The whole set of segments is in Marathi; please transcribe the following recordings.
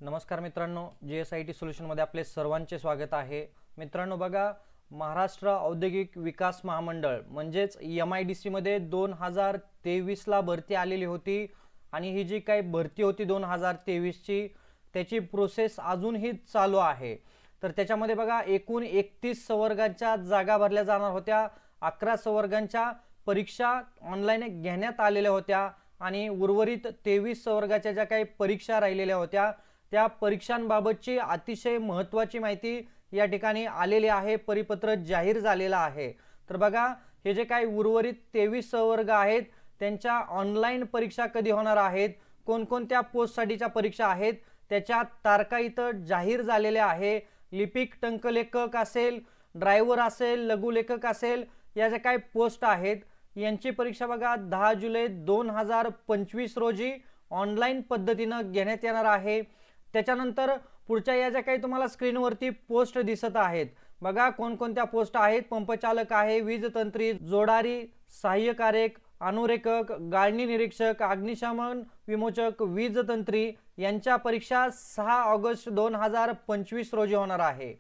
नमस्कार मित्रांनो, जीएसआयटी सोल्युशन मध्ये आपले सर्वांचे स्वागत आहे। मित्रांनो बघा, महाराष्ट्र औद्योगिक विकास महामंडळ म्हणजेच एमआयडीसी मध्ये 2023 ला भरती आलेली होती आणि ही जी काही भरती होती 2023 ची त्याची प्रोसेस अजूनही चालू आहे। तर त्याच्यामध्ये बघा एकूण 31 संवर्गांच्या जागा भरल्या जाणार होत्या। 11 संवर्गांच्या परीक्षा ऑनलाइन घेण्यात आलेल्या होत्या आणि उर्वरित 23 संवर्गाच्या ज्या काही परीक्षा राहिलेल्या होत्या त्या परीक्षांबाबतची अतिशय महत्त्वाची माहिती या ठिकाणी आलेली आहे। परिपत्र जाहीर झालेला आहे। तर बघा, हे जे काही उर्वरित 23 संवर्ग आहेत त्यांच्या ऑनलाइन परीक्षा कधी होणार आहेत, कोणकोणत्या पोस्टसाठीच्या परीक्षा आहेत त्याच्या तारखा इथं जाहीर झालेल्या आहे। लिपिक टंकलेखक असेल, ड्रायव्हर असेल, लघुलेखक असेल, या ज्या काही पोस्ट आहेत यांची परीक्षा बघा 10 जुलै 2025 रोजी ऑनलाइन पद्धतीने घेण्यात येणार आहे। त्याच्यानंतर पुढच्या या ज्या काही तुम्हाला स्क्रीनवरती पोस्ट दिसत आहेत बघा, कोणकोणत्या पोस्ट आहेत। पंपचालक आहे, वीज तंत्री, जोडारी, सहाय्यक आरेख, अनुरेखक, गाळणी निरीक्षक, अग्निशमन विमोचक, वीज तंत्री यांच्या परीक्षा 6 ऑगस्ट 2025 रोजी होणार आहे।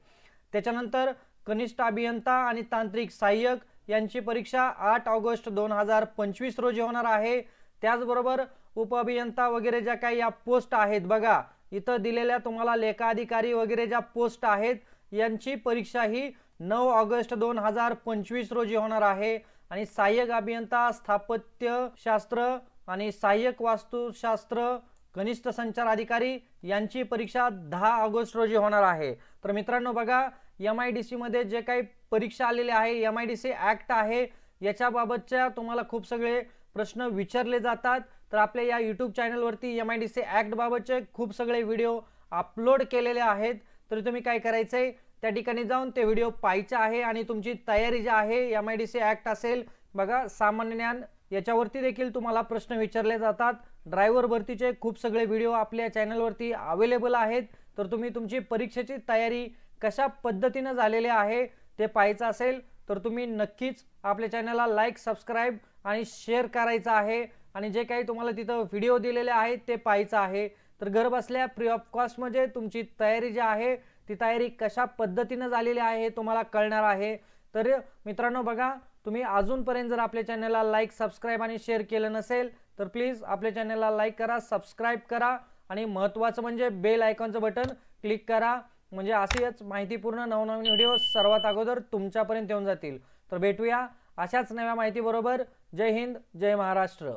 त्याच्यानंतर कनिष्ठ अभियंता आणि तांत्रिक सहाय्यक यांची परीक्षा 8 ऑगस्ट 2025 रोजी होणार आहे। त्याचबरोबर उपअभियंता वगैरे ज्या काही या पोस्ट आहेत बघा, इथं दिलेल्या तुम्हाला लेखाधिकारी वगैरे ज्या पोस्ट आहेत यांची परीक्षा ही 9 ऑगस्ट 2025 रोजी होणार आहे। आणि सहाय्यक अभियंता स्थापत्य शास्त्र आणि सहाय्यक वास्तुशास्त्र, कनिष्ठ संचार अधिकारी यांची परीक्षा 10 ऑगस्ट रोजी होणार आहे। तर मित्रांनो बघा, एमआयडीसी मध्ये जे काही परीक्षा आलेली आहे, एमआयडीसी ऍक्ट आहे, याच्याबाबतच्या तुम्हाला खूप सगळे प्रश्न विचारले जातात। तर आपल्या या YouTube चॅनलवरती एमआयडीसी ऍक्ट बाबतचे खूप सगळे व्हिडिओ अपलोड केलेले आहेत। तर तुम्ही काय करायचंय, त्या ठिकाणी जाऊन ते व्हिडिओ पाहायचे आहे आणि तुमची तयारी जी आहे एमआयडीसी ऍक्ट असेल बघा, सामान्य ज्ञान याच्यावरती देखील तुम्हाला प्रश्न विचारले जातात। ड्रायव्हर भरतीचे खूप सगळे व्हिडिओ आपल्या चॅनलवरती अवेलेबल आहेत। तर तुम्ही तुमची परीक्षेची तयारी कशा पद्धतीने झालेली आहे ते पाहायचं असेल तर तुम्ही नक्कीच आपल्या चॅनलला लाईक, सबस्क्राइब आणि शेअर करायचं आहे आणि जे काही तुम्हाला तिथं व्हिडिओ दिलेले आहेत ते पाहायचं आहे। तर घर बसल्या फ्री ऑफ कॉस्ट मध्ये तुमची तयारी जी आहे ती तयारी कशा पद्धतीने झालेली आहे तुम्हाला कळणार आहे। तर मित्रांनो बघा, तुम्ही अजूनपर्यंत जर आपल्या चॅनलला लाईक, सबस्क्राइब आणि शेअर केलं नसेल तर प्लीज आपल्या चॅनलला लाईक करा, सबस्क्राइब करा आणि महत्त्वाचं म्हणजे बेल आयकॉनचं बटन क्लिक करा, म्हणजे अशीच माहितीपूर्ण नवनवीन व्हिडिओ सर्वात अगोदर तुमच्यापर्यंत येऊन जातील। तर भेटूया अशाच नव्या माहिती बरोबर। जय हिंद, जय महाराष्ट्र।